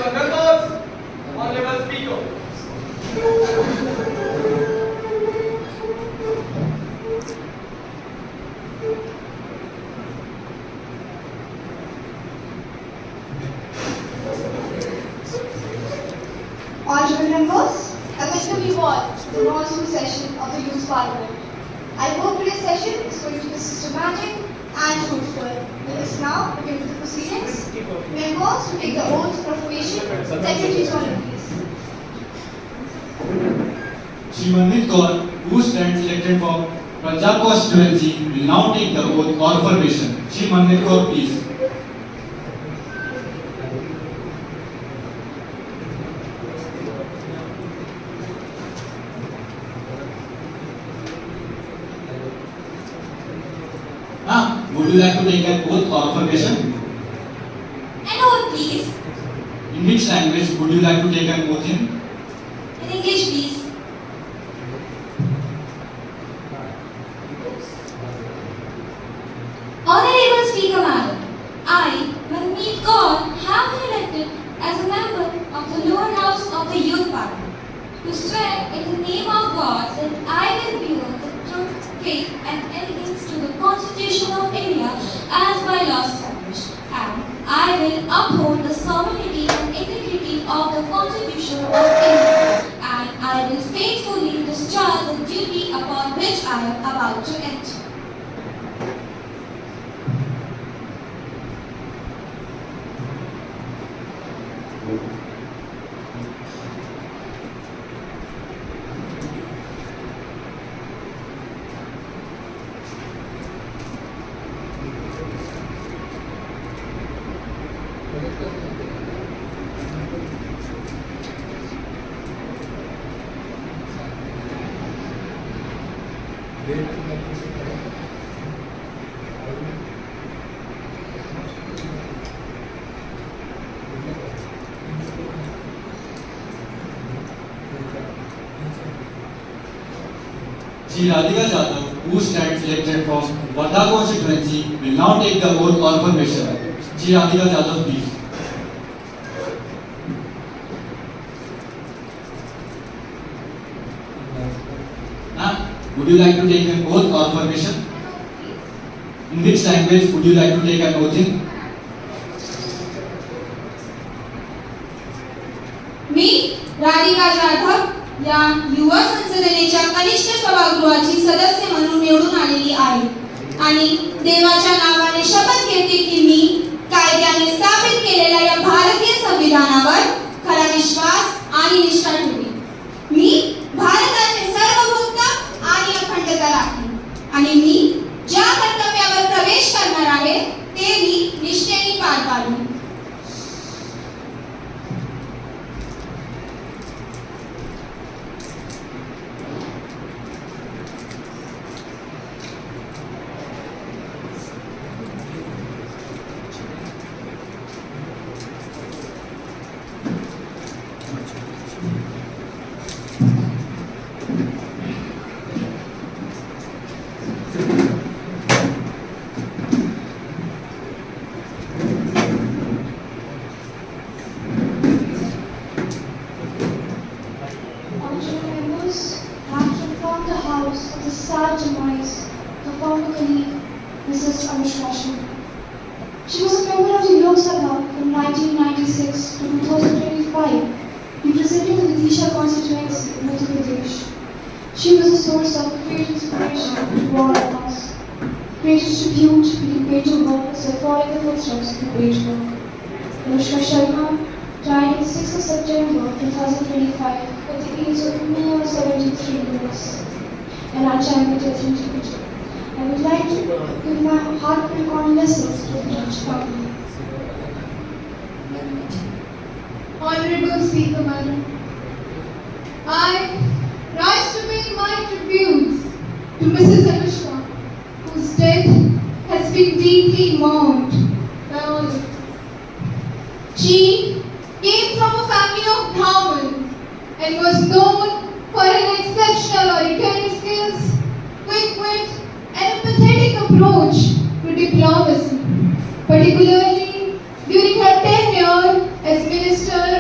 honorable members, honorable speaker. Honorable members, I welcome you all to the monsoon session of the Youth Parliament. I hope today's session is going to be systematic and fruitful. Let us now begin with the proceedings. Members to take the oath of proclamation. Secretary's order, please. Shri Manmeet Kaur, who stands elected for Punjab constituency, will now take the oath or affirmation. Shri Manmeet Kaur, please. Would you like to take an oath or affirmation? An oath, please. In which language would you like to take an oath in? In English, please. Honorable Speaker Madam, I, Manmeet Kaur, have been elected as a member of the lower house of the Youth Parliament to swear in the name of God that I will bear the truth, faith and allegiance to the Constitution of India as by law established, and I will uphold the sovereignty and integrity of the Constitution of India, and I will faithfully discharge the duty upon which I am about to enter. Shri Radhika Jadhav, who stands elected from Wardha constituency, will now take the oath or affirmation. Shri Radhika Jadhav, please. Would you like to take an oath or affirmation? In which language would you like to take an oath in? मी राधिका जाधव या युवा संसदेच्या कनिष्ठ सभागृहाची सदस्य म्हणून निवडून आलेली आहे आणि देवाच्या नावाने शपथ घेते की मी कायद्याने स्थापित केलेल्या या भारतीय संविधानावर खरा विश्वास आणि निष्ठा ठेवीन. मी भारताचे सार्वभौमत्व आणि अखंडता राखीन आणि मी ज्या कर्तव्यावर प्रवेश करणार आहे ते मी निष्ठेने पार पाडीन. The sad demise of former colleague, Mrs. Anushka Sharma. She was a member of the Lok Sabha from 1996 to 2025, representing the Vidisha constituency in Uttar Pradesh. She was a source of great inspiration to all of us. Greatest tribute being paid to her as her following the footsteps of great work. Anushka Sharma died on 6th of September 2025 at the age of mere 73 years. And our champion individual. I would like to give my heartfelt condolences to the Judge family. Honorable Speaker Madam, I rise to pay my tributes to Mrs. Anushka, whose death has been deeply mourned by all of us. She came from a family of Brahmins and was known for an exceptional oratory skills, quick wit, and empathetic approach to diplomacy, particularly during her tenure as Minister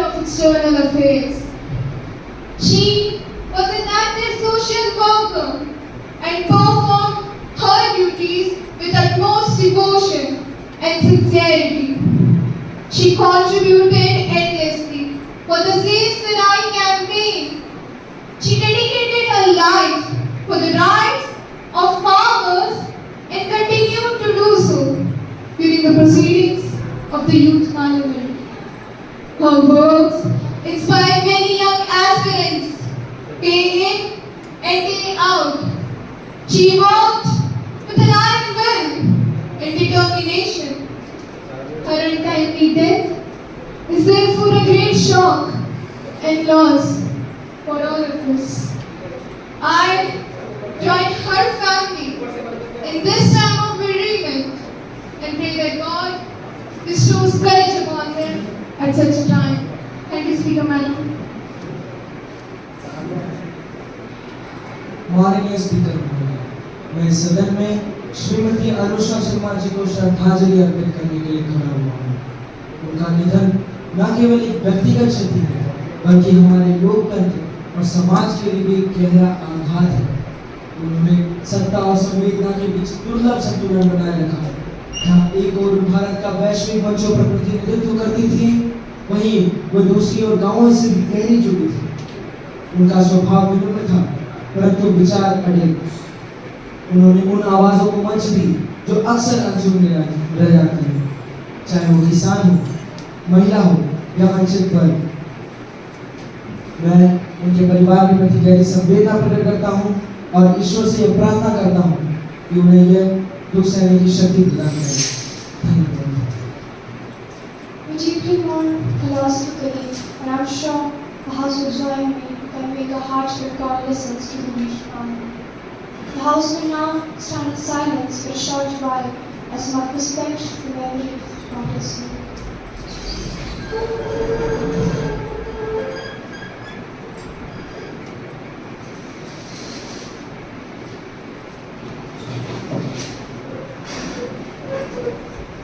She contributed endlessly for the seeds that I campaigned. She dedicated her life for the rights of farmers and continued to do so during the proceedings of the Youth Parliament. Her works inspired many young aspirants day in and day out. She worked with an iron will and determination. Her untimely death is therefore a great shock and loss for all of us. I join her family in this time of bereavement and pray that God bestows courage upon them at such a time. Thank you, Speaker Madam. माननीय speaker महोदय, मैं सदन में श्रीमती अनुष्का शर्मा जी को श्रद्धांजलि अर्पित करने के लिए खड़ा हुआ हूँ। उनका निधन न केवल एक व्यक्तिगत क्षति है, बल्कि हमारे लोकतंत्र और समाज के लिए भी एक गहरा आघात है। उन्होंने सत्ता और संवेदना के बीच दुर्लभ संतुलन बनाए रखा। जहाँ एक ओर भारत का वैश्विक मंचों पर प्रतिनिधित्व करती थी, वहीं वो दूसरी ओर गांवों से भी गहरी जुड़ी थी। उनका स्वभाव विनम्र था, परंतु विचार अड़े। उन्होंने उन आवाजों को मंच दी जो अक्सर अनसुनी रह जाती हैं, चाहे वो किसान हो, महिला हो या वंचित वर्ग। मैं उनके परिवार के प्रति गहरी संवेदना प्रकट करता हूँ और ईश्वर से यह प्रार्थना करता हूँ कि उन्हें यह दुख सहने की शक्ति प्रदान करें। धन्यवाद। We deeply mourn the loss of a colleague, and I'm sure the House will join me in conveying our heartfelt condolences to the bereaved family. The House will now stand in silence for a short while as mark respect to the memory of Congress.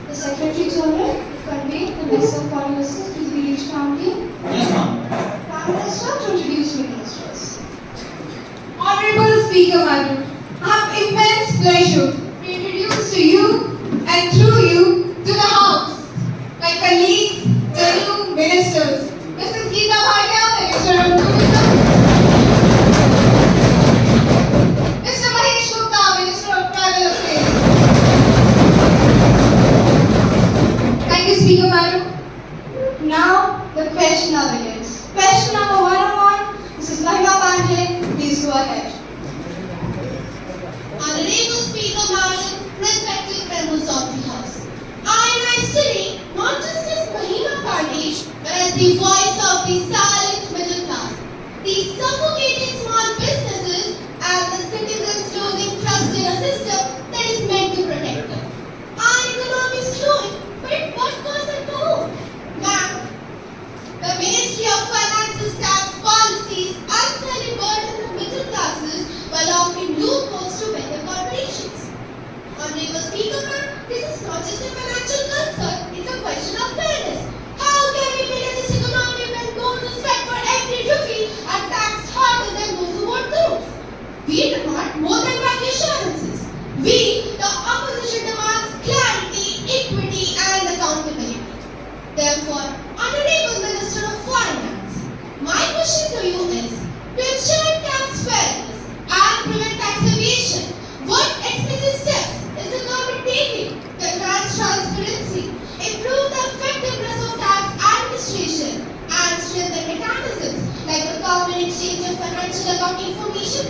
The Secretary General convey the message of condolences to the bereaved family. Yes, ma'am. Prime Minister to introduce new ministers. Honorable Speaker Madam, I have immense pleasure to introduce to you and through you to the House my colleagues, the new ministers. Mrs. Geeta Bhatia, Minister of Tourism. Mr. Mahesh Gupta, Minister of Tribal Affairs. Thank you, Speaker Madam. Now the question now begins. Question number 101. Mrs. Mahima Pandey, please go ahead. Honorable Speaker Madam, respected members of the House, I rise today not just as Mahima Pandey, but as the voice of the silent middle class, the suffocating small businesses, and the citizens losing trust in a system that is meant to protect them. Our economy is growing, but at what cost and to whom? Ma'am, the Ministry of Finance's tax policies unfairly burden the middle classes while offering loopholes to better corporations. Honorable Speaker, ma'am, this is not just a financial concern, it's a question of fairness. How can we build this economy when those who spend for every rupee are taxed harder than those who want those? We demand more than vague assurances. We, the opposition, demands clarity, equity, and accountability. Therefore, Honorable Minister of Finance, my question to you is, to ensure tax fairness and prevent tax evasion, what explicit steps is the government taking to enhance transparency, improve the effectiveness of tax administration, and strengthen mechanisms like the common exchange of financial accounting information?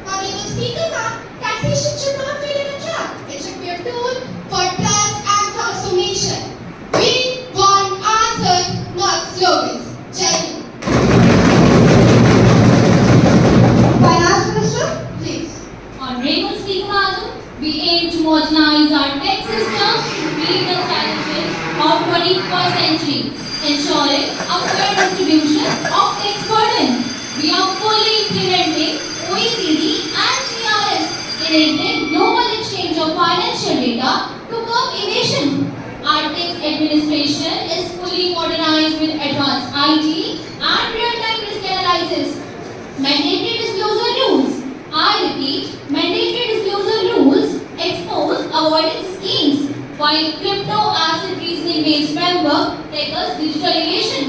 Honorable Speaker, ma'am, taxation should not feel in a trap. It should be a tool for trust and transformation. We want answers, not slogans. Jai Hind. Finance Minister, please. Honorable Speaker Madam, we aim to modernize our tax system to meet the challenges of 21st century, ensuring a fair distribution of tax burden. We are fully implementing OECD and CRS, enabling global exchange of financial data to curb evasion. Our tax administration is fully modernized with advanced IT and real-time risk analysis. Mandatory disclosure rules. I repeat, mandatory disclosure rules expose avoidance schemes, while crypto asset reasoning based framework tackles digitalization.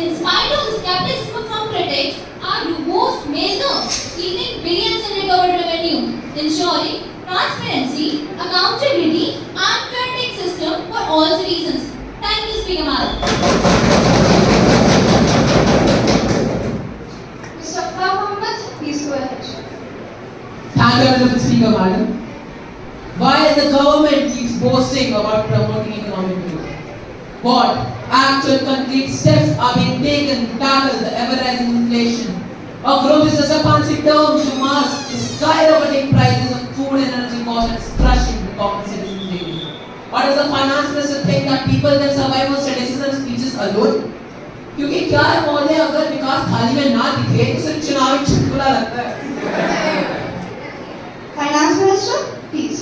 In spite of skepticism from critics, our robust measure yielding billions in recovered revenue, ensuring transparency, accountability, and fair tax system for all citizens. Thank you, Speaker Madam. Mr. Akhtar Mohammed, please go ahead. Thank you, Honorable Speaker, Madam. While the government keeps boasting about promoting economic growth, what actual concrete steps are being taken to tackle the ever-rising inflation? Or growth is just a fancy term to mask the skyrocketing prices of food and energy costs and crushing the common citizen daily. Or does the finance minister think that people can survive on statistics and speeches alone? क्योंकि क्या है महोदय, अगर विकास थाली में ना दिखे तो सिर्फ चुनावी चुटकुला लगता है। Finance Minister, please.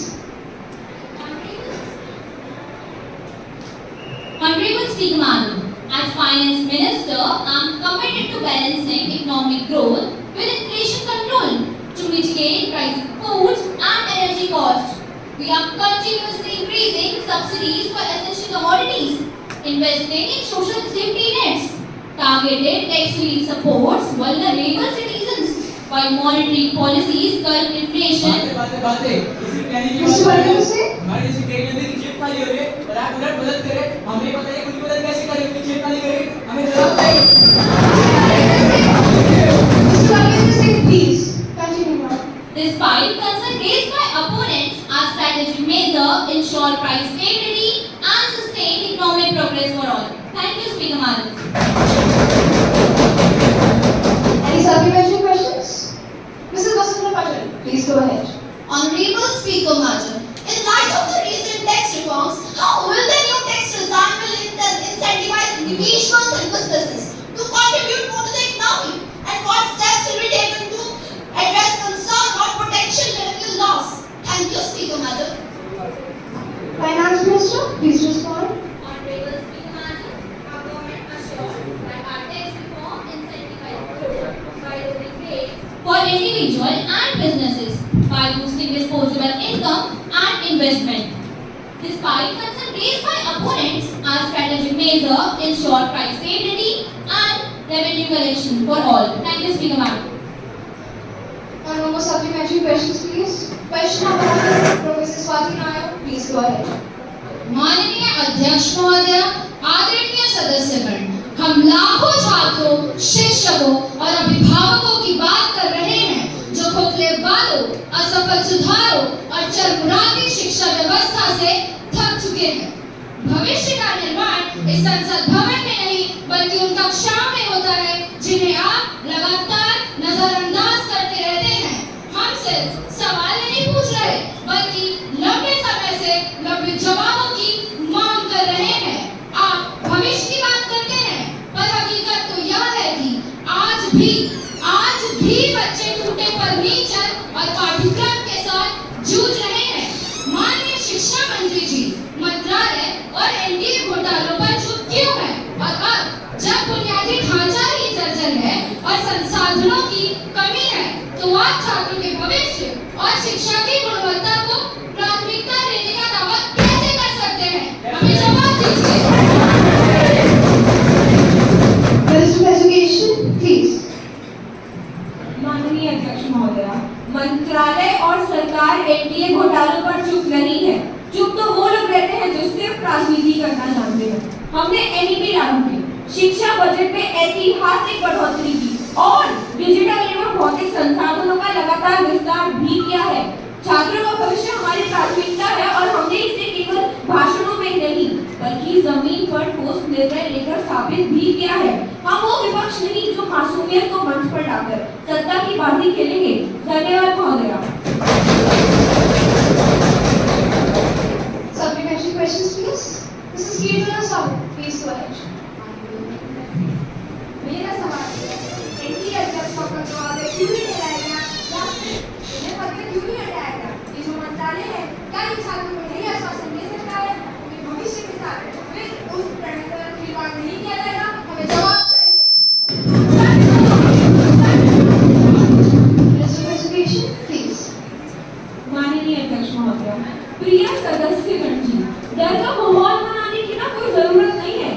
Honorable Speaker Madam, as Finance Minister, I am committed to balancing economic growth with inflation control to mitigate rising food and energy costs. We are continuously increasing subsidies for essential commodities, investing in social safety nets, targeted tax relief supports vulnerable citizens, while monetary policies curb inflation. Mr. Baldwin Singh. हमारे जैसे कई बंदे की जेब खाली हो रही है और आप उधर मदद करें, हमें पता है खुद मदद कैसे करें, अपनी जेब खाली करें, हमें जवाब चाहिए। Mr. Baldwin Singh, please. Continue, ma'am. Despite concern raised by opponents, our strategic measure ensure price stability and sustain economic progress for all. Thank you, Speaker Madam. Any supplementary questions? Mrs. Vasudha Patel, please go ahead. Honorable Speaker Madam, in light of the recent tax reforms, how will the new tax design will incentivize individuals and businesses to contribute more to the economy? And what steps will be taken to address concern about potential revenue loss? Thank you, Speaker Madam. Finance Minister, please respond. Honorable Speaker Madam, our government assures that our tax reform incentivizes growth by lowering rates for individual and businesses by boosting disposable income and investment. Despite concern raised by opponents, our strategic measure ensure price stability and revenue collection for all. Thank you, Speaker Madam. No more supplementary questions, please. Question number 1, Professor Swati Nayak, please go ahead. माननीय अध्यक्ष महोदय, आदरणीय सदस्यगण, हम लाखों छात्रों, शिक्षकों और अभिभावकों की बात कर रहे हैं जो खोखले वादों, असफल सुधारों और चरमराती शिक्षा व्यवस्था से थक चुके हैं। भविष्य का निर्माण इस संसद भवन में नहीं बल्कि उन कक्षाओं में होता है जिन्हें आप लगातार नजरअंदाज करते रहते हैं। हम सिर्फ सवाल नहीं पूछ रहे बल्कि लंबे समय से लंबे जवाबों की मांग कर रहे हैं। आप भविष्य की बात करते हैं पर हकीकत तो यह है कि आज भी बच्चे टूटे फर्नीचर और पाठ्यक्रम के साथ जूझ रहे हैं। माननीय शिक्षा मंत्री जी मंत्रालय और एनडीए घोटालों पर चुप क्यों है? और अब जब बुनियादी ढांचा ही जर्जर है और संसाधनों की कमी है तो आप छात्रों के भविष्य और शिक्षा की गुणवत्ता को प्राथमिकता देने का दावा कैसे कर सकते हैं? हमें जवाब दीजिए। Minister of Education, please. माननीय अध्यक्ष महोदया, मंत्रालय और सरकार एनडीए घोटालों पर चुप नहीं है। चुप तो वो लोग रहते हैं जो सिर्फ राजनीति करना जानते हैं। हमने एनईपी लागू की, शिक्षा बजट में ऐतिहासिक बढ़ोतरी की और डिजिटल एवं भौतिक संसाधनों का लगातार विस्तार भी किया है। छात्रों का भविष्य हमारी प्राथमिकता है और हमने इसे केवल भाषणों में नहीं बल्कि जमीन पर ठोस निर्णय लेकर साबित भी किया है। हम वो विपक्ष नहीं जो मासूमियत को मंच पर लाकर सत्ता की बाजी खेलेंगे। धन्यवाद महोदया। Supplementary questions, please. Mrs. Kirtana Sahu, please go ahead. मेरा सवाल है, एनडीए अध्यक्ष का मंत्रालय क्यों नहीं हटाया गया या इन्हें पद से क्यों नहीं हटाया गया? ये जो मंत्रालय है क्या इन छात्रों को यही आश्वासन दे सकता है कि भविष्य के साथ फिर उस प्रणय का खिलवाड़ नहीं किया जाएगा? हमें जवाब चाहिए। Minister of Education, please. माननीय अध्यक्ष महोदय, प्रिय सदस्यगण जी, डर का माहौल बनाने की ना कोई जरूरत नहीं है।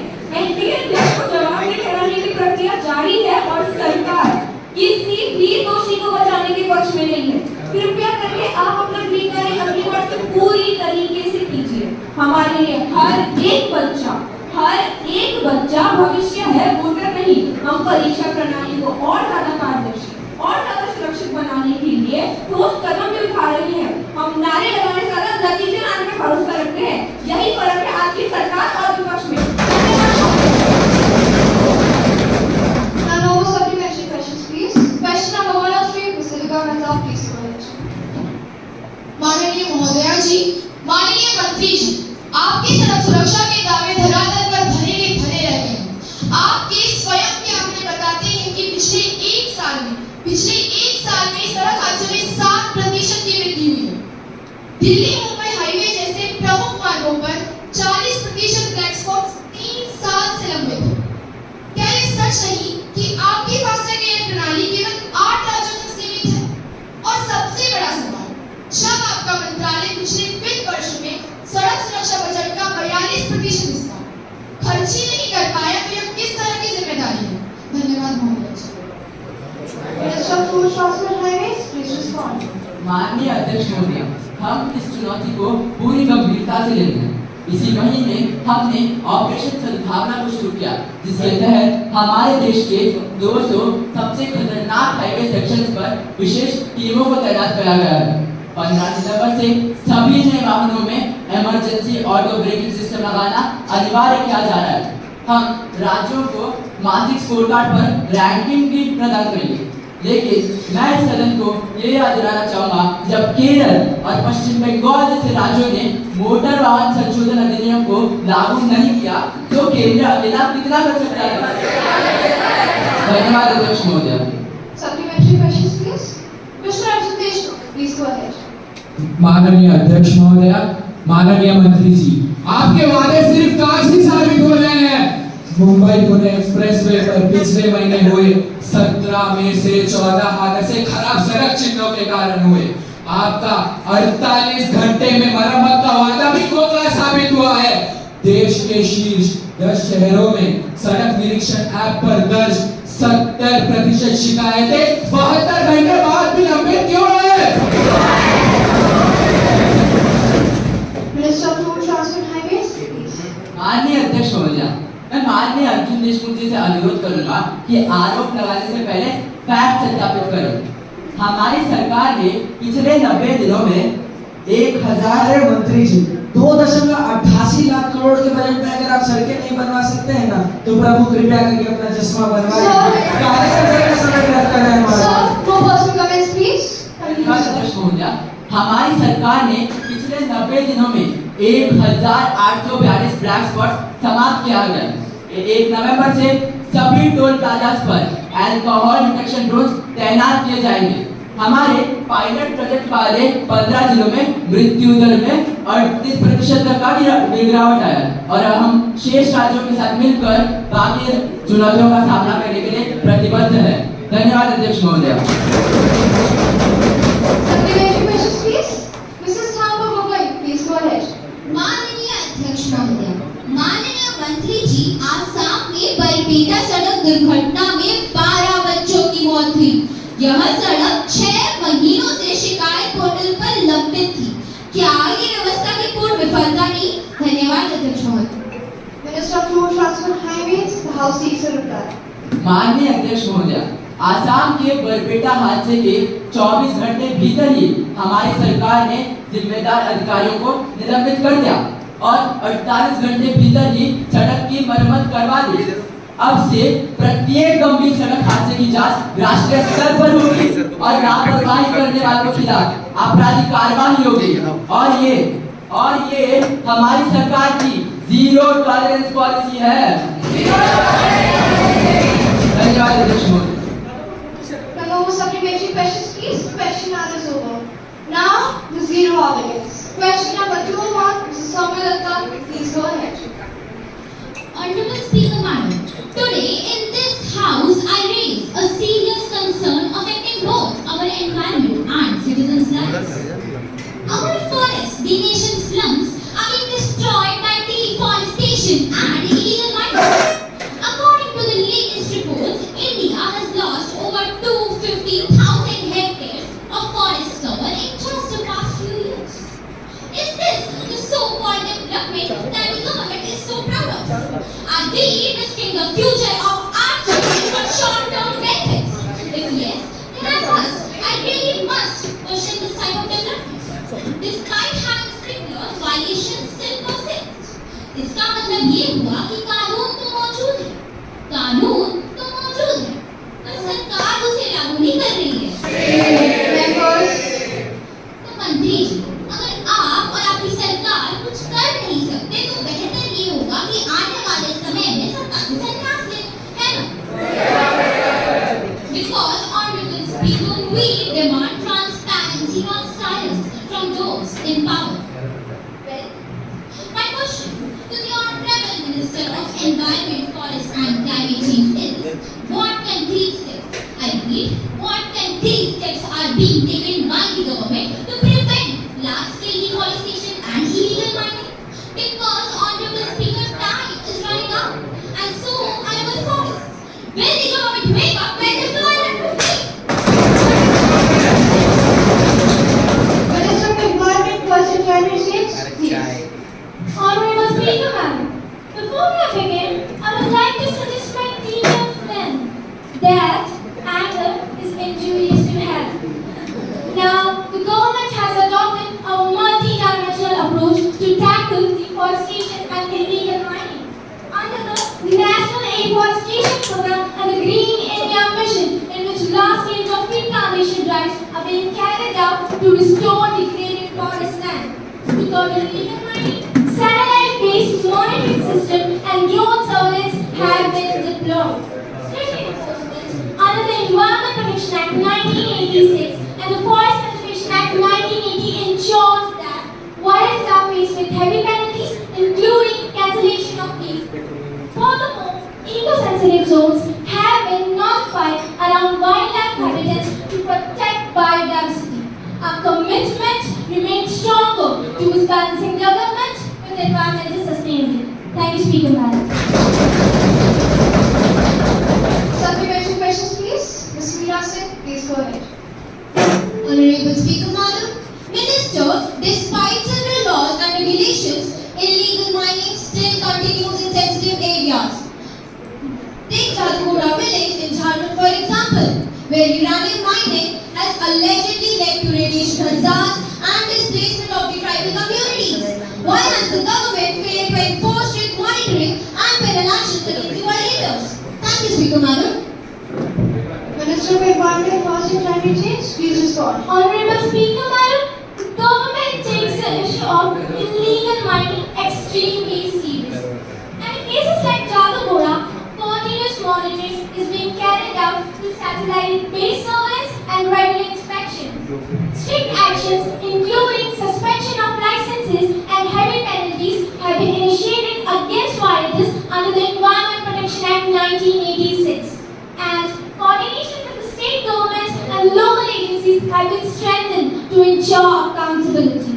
बच्चा भविष्य है, वोटर नहीं। हम परीक्षा प्रणाली को और ज्यादा पारदर्शी और ज्यादा सुरक्षित बनाने के लिए ठोस कदम भी उठा रहे हैं। हम नारे लगाने से ज्यादा नतीजे लाने में भरोसा रखते हैं। यही फर्क है आज की सरकार और विपक्ष में। Now, no more supplementary questions, please. Question number 1 of 3, Ms. Silvika Mehta, please go ahead. माननीय महोदया जी, माननीय मंत्री जी, आपके सड़क सुरक्षा के दावे धरातल पर धरे के धरे रह गए हैं। आपके स्वयं के आंकड़े बताते हैं कि पिछले एक साल में सड़क हादसों में 7% की वृद्धि हुई है। दिल्ली मुंबई हाईवे जैसे प्रमुख मार्गों पर 40% ब्लैक स्पॉट्स 3 साल से लंबित हैं। क्या ये सच नहीं कि आपकी फास्टैग प्रणाली केवल 8 राज्यों तक सीमित है? और सबसे बड़ा सवाल, जब आपका मंत्रालय पिछले वित्त वर्ष में सड़क सुरक्षा बजट का 42% हिस्सा खर्च ही नहीं कर पाया, तो यह किस तरह की जिम्मेदारी है? धन्यवाद महोदय जी। Minister of Road Transport and Highways, please respond. माननीय अध्यक्ष महोदय, हम इस चुनौती को पूरी गंभीरता से लेते हैं। इसी महीने हमने ऑपरेशन सद्भावना को शुरू किया, जिसके तहत हमारे देश के 200 सबसे खतरनाक हाईवे सेक्शंस पर विशेष टीमों को तैनात किया गया है। 15 दिसंबर से सभी नए वाहनों में इमरजेंसी ऑटो ब्रेकिंग सिस्टम लगाना अनिवार्य किया जा रहा है। हम राज्यों को मासिक स्कोर कार्ड पर रैंकिंग भी प्रदान करेंगे। लेकिन मैं इस सदन को ये याद दिलाना चाहूंगा, जब केरल और पश्चिम बंगाल जैसे राज्यों ने मोटर वाहन संशोधन अधिनियम को लागू नहीं किया, तो केंद्र अकेला कितना कर सकता है? धन्यवाद अध्यक्ष महोदय। Supplementary questions, please. Mr. Arjun Deshmukh, please go ahead. माननीय अध्यक्ष महोदय, माननीय मंत्री जी, आपके वादे सिर्फ कागज ही साबित हो रहे हैं। मुंबई पुणे एक्सप्रेसवे पर पिछले महीने हुए 17 में से 14 हादसे खराब सड़क चिन्हों के कारण हुए। आपका 48 घंटे में मरम्मत का वादा भी खोखला साबित हुआ है। देश के शीर्ष 10 शहरों में सड़क निरीक्षण ऐप पर दर्ज 70% शिकायतें 72 घंटे बाद भी लंबित क्यों है? Minister of Road Transport and Highways, please. माननीय अध्यक्ष महोदय, मैं माननीय अर्जुन देशमुख जी से अनुरोध करूंगा कि आरोप लगाने से पहले फैक्ट सत्यापित करें। हमारी सरकार ने पिछले 90 दिनों में 1000 मंत्री जी, 2.88 लाख करोड़ के बजट में अगर आप सड़कें नहीं बनवा सकते हैं ना, तो प्रभु कृपया करके अपना चश्मा बनवाइए। Sir, no personal comments, please. अध्यक्ष महोदय, हमारी सरकार ने पिछले 90 दिनों में 1842 ब्लैक स्पॉट समाप्त किया गया। 1 नवंबर से सभी टोल प्लाजास पर अल्कोहल डिटेक्शन ड्रोन तैनात किए जाएंगे। हमारे पायलट प्रोजेक्ट वाले 15 जिलों में मृत्यु दर में 38% तक का गिरावट आया और हम शेष राज्यों के साथ मिलकर बाकी चुनौतियों का सामना करने के लिए प्रतिबद्ध हैं। धन्यवाद अध्यक्ष महोदय। Supplementary questions, please. Mrs. Thamba Mugai, please go ahead. माननीय अध्यक्ष महोदय, माननीय मंत्री जी, आसाम में बरपेटा सड़क दुर्घटना में 12 बच्चों की मौत हुई। यह सड़क 6 महीनों से शिकायत पोर्टल पर लंबित थी। क्या ये व्यवस्था की पूर्ण विफलता नहीं? धन्यवाद अध्यक्ष महोदय। Minister of Road Transport and Highways, the House seeks a reply. माननीय अध्यक्ष महोदय, आसाम के बरपेटा हादसे के 24 घंटे भीतर ही हमारी सरकार ने जिम्मेदार अधिकारियों को निलंबित कर दिया और 48 घंटे भीतर ही सड़क की मरम्मत करवा दी। अब से प्रत्येक गंभीर सड़क हादसे की जांच राष्ट्रीय स्तर पर होगी और लापरवाही करने वालों के खिलाफ आपराधिक कार्रवाई होगी। और ये हमारी सरकार की जीरो टॉलरेंस पॉलिसी है। धन्यवाद अध्यक्ष महोदय। No more supplementary questions, please. Question hour is over. Now, the zero hour begins. Question number 201, Mrs. Soumya Datta, please go ahead. Honorable Speaker Madam, today in this House I raise a serious concern affecting both our environment and citizens' lives. Our forests, the nation's slums, are being destroyed by deforestation and illegal mining. According to the latest reports, India has lost over 250,000 hectares of forest cover in just the past few years. Is this the so-called development that the government is so proud of? Are we risking the future of our children for short-term benefits? If yes, then I really must question this type of development. Despite having strict laws, violations still persist. इसका मतलब ये हुआ कि कानून तो मौजूद है, पर सरकार उसे लागू नहीं कर रही है। तो मंत्री जी, अगर आप और आपकी सरकार कुछ कर नहीं सकते तो बेहतर ये होगा कि आने वाले समय में सरकार से संन्यास ले, है ना? Because honorable speaker, we demand transparency, not silence, from those in power. Well, my question to the honorable Minister of Environment, Forest and Climate Change is: what concrete steps, I repeat, what concrete steps are being taken by the government to prevent large-scale deforestation and illegal mining? Because honorable speaker, time is running out, and so are our forests. Will the government wake up when there's no one left to feed? Minister of Environment, Forest and Climate Change, please. Honorable Speaker, ma'am, before I begin, I would like to suggest my dear friend that anger is injurious to health. Now, the government has adopted a multi-dimensional approach to tackle deforestation and illegal mining. Under the National Afforestation Program and the Green India Mission, in which large-scale tree plantation drives are being carried out to restore degraded forest land. To curb illegal mining, satellite-based monitoring system and drone surveillance have been deployed. Strict enforcement under the Environment Protection Act 1986 and the Forest Conservation Act 1980 ensures that wildlife are faced with heavy penalties, including cancellation of lease. Furthermore, eco-sensitive zones have been notified around wildlife habitats to protect biodiversity. Our commitment remains stronger towards balancing development with environmental sustainability. Thank you, Speaker Madam. Supplementary questions, please. Ms. Meera Singh, please go ahead. Honorable Speaker, Madam, Minister, despite several laws and regulations, illegal mining still continues in sensitive areas. Take Jadugura village in Jharkhand for example, where uranium mining has allegedly led to radiation hazards and displacement of the tribal communities. Why has the government failed to enforce strict monitoring and penal actions against the violators? Thank you, Speaker, Madam. Minister of Environment, Forest and Climate Change, please respond. Honorable Speaker Madam, the government takes the issue of illegal mining extremely serious. And in cases like Jadugura, continuous monitoring is being carried out through satellite-based surveillance and regular inspection. Strict actions, including suspension of licenses and heavy penalties, have been initiated against violators under the Environment Protection Act 1986. And coordination with the state governments and local agencies have been strengthened to ensure accountability.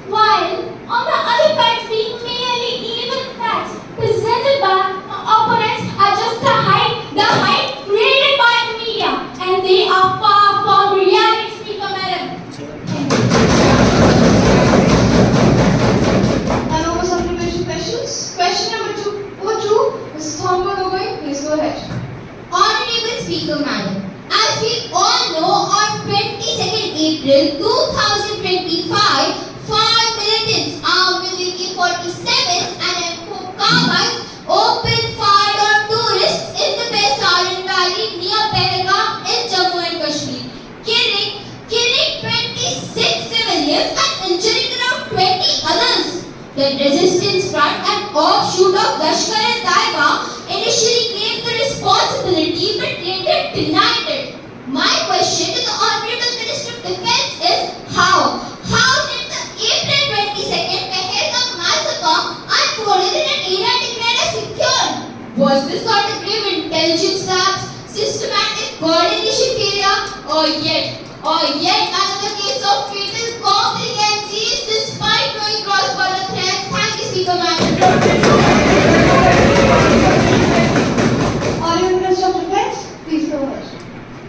While, on the other facts being merely evil facts presented by opponents are just the hype created by the media, and they are far from reality, Speaker Madam. And over supplementary questions. Question number 2, Ms. Thongpa Gogoi, please go ahead. Honorable Speaker, Madam, as we all know, on 22nd April 2025, 5 militants armed with AK-47s and M4 carbines opened fire on tourists in the Baisaran Valley near Pahalgam in Jammu and Kashmir, killing 26 civilians and injuring around 20 others. The Resistance Front, an offshoot of Lashkar-e-Taiba, initially claimed the responsibility but later denied it. My question to the Honorable Minister of Defence is how? How did the April 22nd Pahalgam massacre unfolded in an area declared as secure? Was this not a grave intelligence lapse, systematic coordination failure, or yet another case of fatal complications despite knowing cross-border threats? Thank you, Speaker, Madam. Honorable Minister of Defence, please go ahead.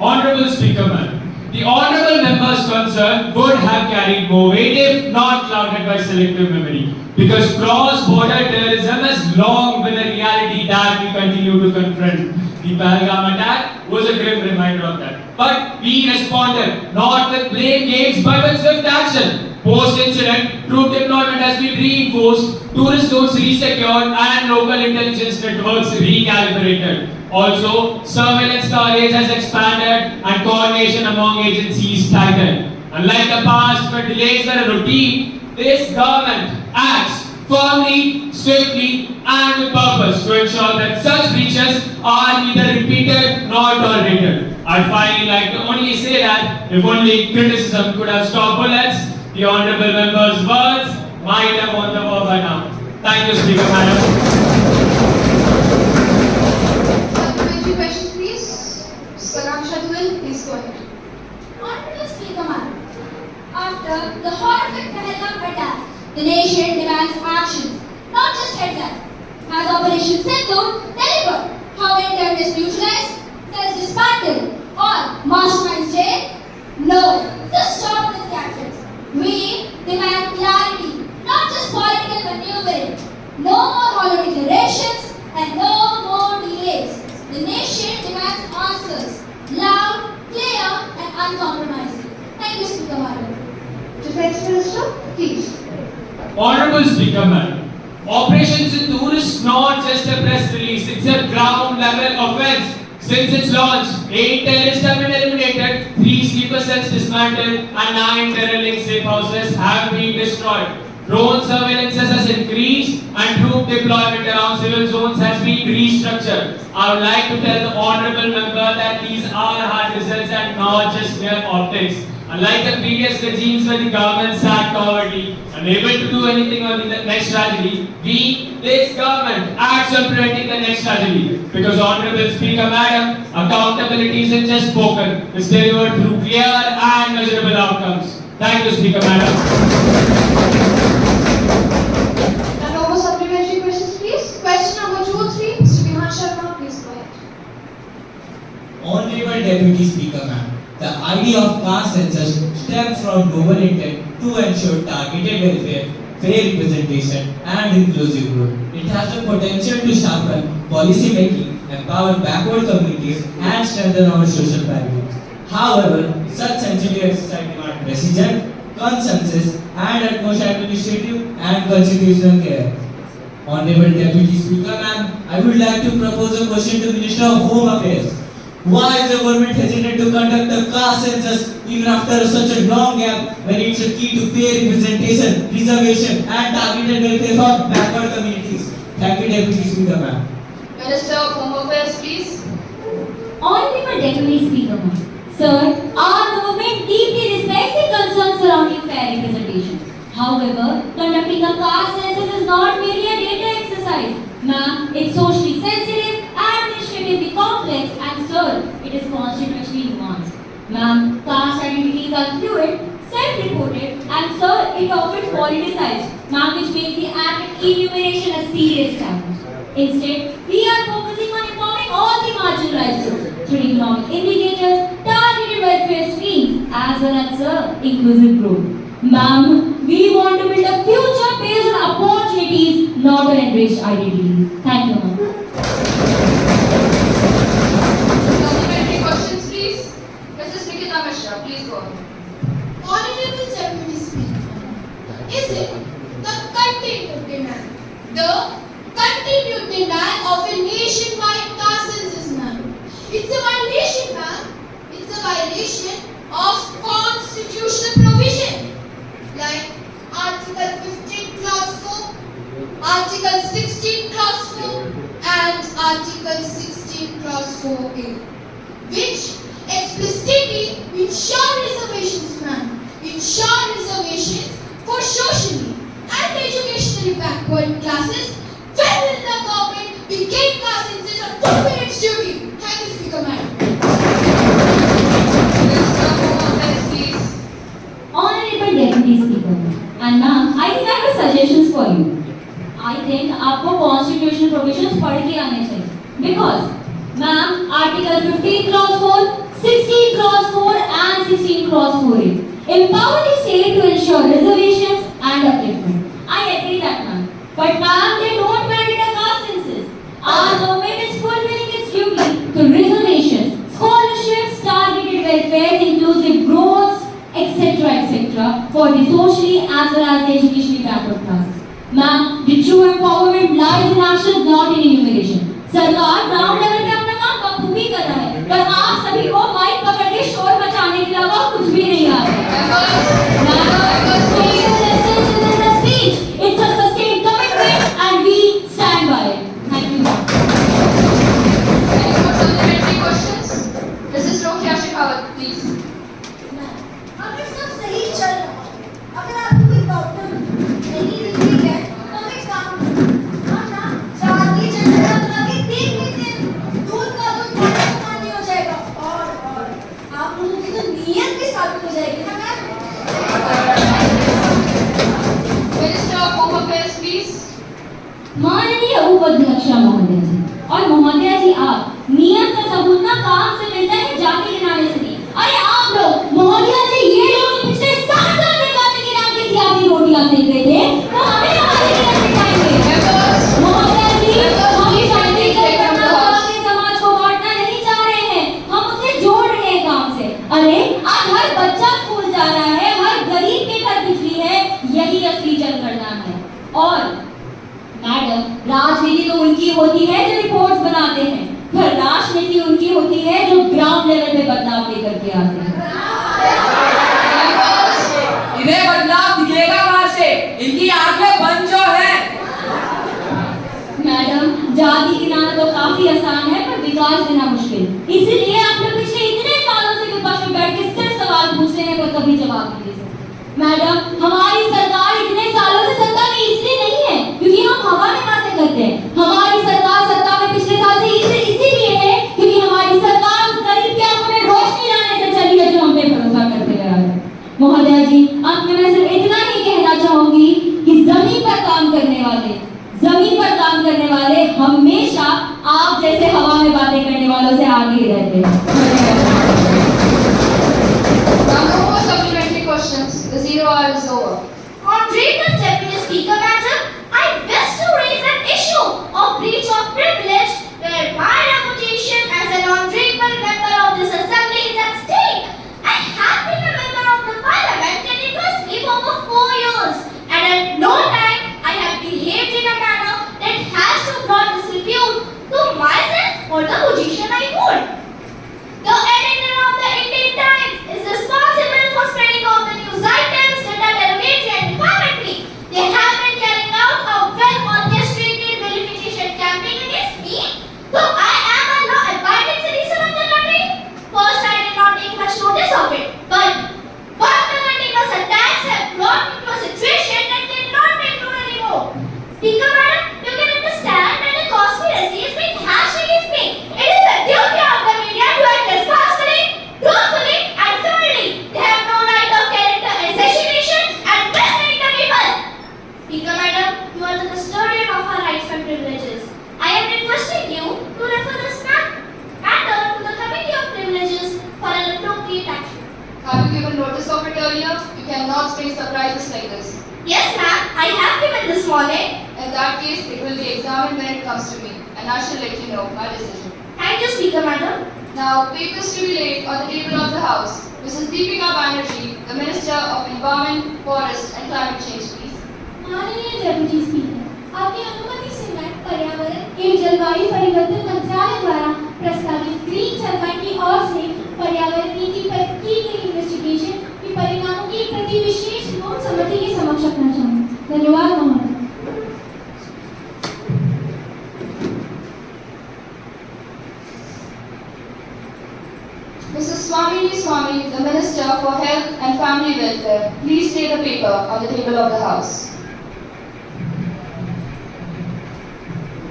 Honorable Speaker, Madam, the honorable members concerned would have carried more weight if not clouded by selective memory, because cross-border terrorism has long been a reality that that we continue to confront. The Pahalgam attack was a grim reminder of that. But we responded not with blame games but with swift action. Post-incident, troop deployment has been reinforced, tourist zones resecured, and local intelligence networks recalibrated. Also, surveillance coverage has expanded and coordination among agencies tightened. Unlike the past, where delays were a routine, this government acts firmly, swiftly, and with purpose to ensure that such breaches are neither repeated nor tolerated. I'd finally like to only say that if only criticism could have stopped bullets, the honourable member's words might have won the war by now. Thank you, Speaker Madam. Supplementary questions, please. Salam Shadwell, please go ahead. Honorable Speaker Madam, after the horrific Pahalgam attack, the nation demands action, not just headlines. Has Operation Sindoor delivered? How many terrorists neutralized? Terrorists disbanded? Or masterminds jailed? No. Just stop this tactics. We demand clarity, not just political maneuvering. No more hollow declarations and no more delays. The nation demands answers, loud, clear, and uncompromising. Thank you, Speaker Madam. Defense Minister, please. Honourable Speaker Madam, Operation Sindoor is not just a press release, it's a ground level offence. Since its launch, 8 terrorists have been eliminated, 3 sleeper cells dismantled, and 9 terror-linked safe houses have been destroyed. Drone surveillance has increased, and troop deployment around civil zones has been restructured. I would like to tell the honourable member that these are hard results and not just mere optics. Unlike the previous regimes where the government sat covertly, unable to do anything on the next tragedy, this government acts on preventing the next tragedy. Because Honourable Speaker Madam, accountability isn't just spoken, it's delivered through clear and measurable outcomes. Thank you, Speaker Madam. And no more supplementary questions, please. Question number 2 or 3, Mr. Vihan Sharma, please go ahead. Honorable Deputy Speaker Ma'am, the idea of caste census stems from noble intent to ensure targeted welfare, fair representation, and inclusive growth. It has the potential to sharpen policy making, empower backward communities, and strengthen our social fabric. However, such sensitive exercise demand precision, consensus, and utmost administrative and constitutional care. Honorable Deputy Speaker Ma'am, I would like to propose a question to Minister of Home Affairs. Why is the government hesitant to conduct the caste census even after such a long gap when it's a key to fair representation, preservation, and targeted welfare for backward communities? Thank you, Deputy Speaker Ma'am. Minister of Home Affairs, please. Honorable Deputy Speaker, ma'am. Sir, our government deeply respects the concerns surrounding fair representation. However, conducting a caste census is not merely a data exercise. Ma'am, it's socially sensitive, administratively complex, and sir, it is constitutionally nuanced. Ma'am, caste identities are fluid, self-reported, and sir, it often politicized. Ma'am, which makes the act enumeration a serious challenge. Instead, we are focusing on empowering all the marginalized groups through economic indicators, targeted welfare schemes, as well as inclusive growth. Ma'am, we want to build a future based on opportunities, not on enriched identities. Thank you, ma'am. Supplementary questions, please. Mrs. Nikita Mishra, please go ahead. Honorable Deputy Speaker, is it the continued demand, of a nationwide caste census, ma'am? It's a violation, ma'am. It's a violation of constitutional provision, like Article 15 Clause 4, Article 16 Clause 4, and Article 16 Clause 4A, which explicitly ensure reservations, ma'am. Ensure reservations for socially and educationally backward classes. When will the government begin caste census on full its duty? Thank you, Speaker, ma'am. Minister of Home Affairs, please. Honorable Deputy Speaker, and ma'am, I think I have suggestions for you. I think आपको constitutional provisions पढ़ के आने चाहिए. Because, ma'am, Article 15 Clause 4, 16 Clause 4, and 16 Clause 4A empower the state to ensure reservations and upliftment. I agree that, ma'am. But ma'am, they don't mandate a caste census. Our government is fulfilling its duty to reservations, scholarships, targeted welfare, inclusive growth, etc. for the socially as well as the educationally backward classes. Ma'am, the true empowerment lies in actions, not in enumeration. सरकार ground level पे अपना काम बखूबी कर रहा है, पर आप सभी को माइक पकड़ के शोर मचाने के अलावा कुछ भी नहीं आ रहा है। It's a sustained commitment and we stand by it. Thank you. Any more supplementary questions? Mrs. Rokia Shekhawat, please. अगर सब सही चल रहा है, अगर आपको कोई प्रॉब्लम नहीं दिख रही है, तो हम एक काम करना, शादी चलना लगे देख लेते हैं, दूध का दूध पानी का पानी हो जाएगा और आप लोगों की तो नीयत भी साबित हो जाएगी ना ma'am. Minister of Home Affairs, please. माननीय उपाध्यक्ष महोदय जी और महोदय जी, आप नियत का सबूत ना काम से मिलता है, जाके गिनाने से नहीं। अरे आप लोग महोदय जी, ये लोग पिछले 7 साल से जाति के नाम की सियासी रोटियां सेक रहे थे, तो हमें हमारे गिनती सिखाएंगे। महोदय जी, हम शांति करना के समाज को बांटना नहीं चाह रहे हैं, हम उसे जोड़ रहे हैं काम से। अरे आज हर बच्चा स्कूल जा रहा है, हर गरीब के घर बिजली है, यही असली जन गणना है। और मैडम, राजनीति तो उनकी होती है जो रिपोर्ट्स बनाते हैं, पर राजनीति उनकी होती है जो ग्राउंड लेवल पे बदलाव लेकर के आते हैं। इन्हें बदलाव दिखेगा कहाँ से? इनकी आंखें बंद जो है। मैडम, जाति गिनाना तो काफी आसान है, पर विकास देना मुश्किल। इसीलिए आप लोग पिछले इतने सालों से विपक्ष में बैठ के सिर्फ सवाल पूछ रहे हैं, पर कभी जवाब नहीं दे सकते। मैडम, हमारी सरकार इतने सालों से सत्ता में इसलिए नहीं है क्योंकि हम हवा में बातें करते हैं। हमारी सरकार सत्ता में पिछले साल से इसीलिए है क्योंकि हमारी सरकार उस गरीब के आंखों में रोशनी लाने से चली है जो हम पे भरोसा करते हुए आ रहे हैं। महोदय जी, अंत में मैं सिर्फ इतना ही कहना चाहूंगी कि जमीन पर काम करने वाले हमेशा आप जैसे हवा में बातें करने वालों से आगे ही रहते हैं। No more supplementary questions. The 0 hour is over. Honorable Deputy Speaker Madam, I wish to raise an issue of breach of privilege where my reputation as an honorable member of this assembly is at stake. I have been a member of the parliament continuously for over 4 years and at no time I have behaved in a manner that has to brought disrepute to myself or the position I hold. The editor of the Indian Times is responsible for spreading all the news items that are derogatory and defamatory. They have been carrying out a well-orchestrated vilification campaign against me, though I am a law-abiding citizen of the country. First, I did not take much notice of it, but the continuous attacks have brought me to a situation that cannot be ignored anymore. Speaker Madam, you can understand that the conspiracy is being hashed against me. It is the duty of the media to act responsibly, truthfully, and fairly. They have no right of character assassination and misleading the people. Speaker Madam, you are the custodian of our rights and privileges. I am requesting you to refer this matter to the Committee of Privileges for an appropriate action. Have you given notice of it earlier? You cannot spring surprises like this. Yes, ma'am, I have given this morning. In that case, it will be examined when it comes to me, and I shall let you know my decision. Thank you, Speaker Madam. Now, papers to be laid on the table of the House. Mrs. Deepika Banerjee, the Minister of Environment, Forest and Climate Change, please. माननीय deputy speaker, आपकी अनुमति से मैं पर्यावरण एवं जलवायु परिवर्तन मंत्रालय द्वारा प्रस्तावित ग्रीन टरबाइन की ओर से पर्यावरण नीति पर की गई इन्वेस्टिगेशन के परिणामों की एक प्रति विशेष लोक समिति के समक्ष रखना चाहूँगी। धन्यवाद महोदय। Mrs. Swamini Swami, the Minister for Health and Family Welfare, please lay the paper on the table of the House.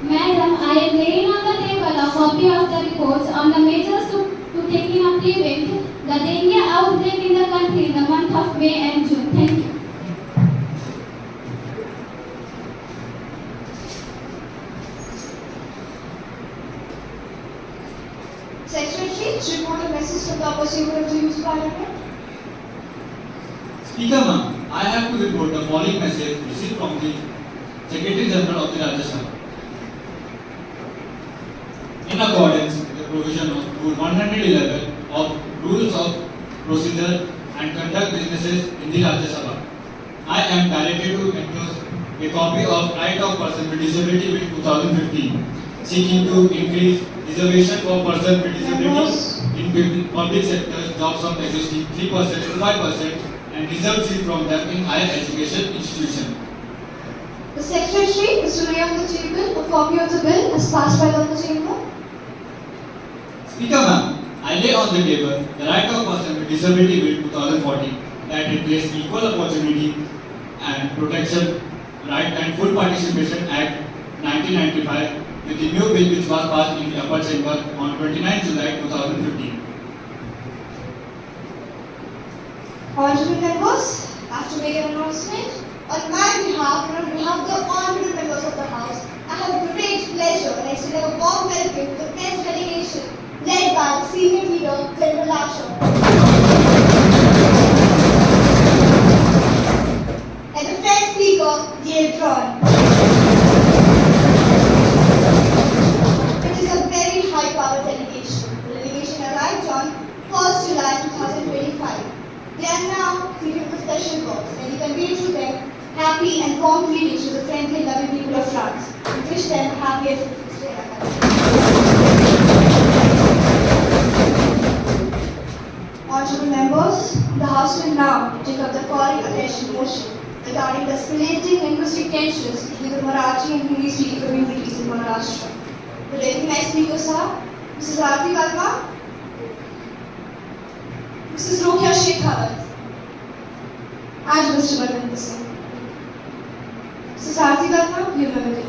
Madam, I am laying on the table a copy of the reports on the measures to take in up prevent the dengue outbreak in the country in the month of May and June. Thank you. Secretary, report a message to the opposition of the Youth Parliament. Speaker ma'am, I have to report the following message received from the Secretary General of the Rajya Sabha. accordance with the provision of Rule 111 of Rules of Procedure and Conduct Businesses in the Rajya Sabha. I am directed to endorse a copy of Right of Person with Disability Bill 2015, seeking to increase reservation for persons with disabilities in public sector jobs from existing 3% to 5% and reserve seat from them in higher education institution. The Secretary is to lay on the table a copy of the bill as passed by the Chamber. Speaker ma'am, I lay on the table the Right of Person with Disability Bill 2014 that replaces Equal Opportunity and Protection Right and Full Participation Act 1995 with the new bill which was passed in the upper chamber on 29 July 2015. Honorable members, I have to make an announcement. On my behalf and on behalf of the honorable members of the House, I have the great pleasure and extend a warm welcome to the press delegation led by the senior leader, General Asher. And the French speaker, Gail Tron. It is a very high-powered delegation. The delegation arrived on 1st July 2025. They are now seated in the special box and we convey to them happy and warm greetings to the friendly and loving people of France. We wish them happy and fruitful stay in our country. Honorable members, the House will now take up the calling attention motion regarding the escalating linguistic tensions between the Marathi and Hindi speaking communities in Maharashtra. The recognized speakers are Mrs. Aarti Verma, Mrs. Rokia Shekhawat, and Mr. Balwant Singh. Mrs. Aarti Verma, you have it.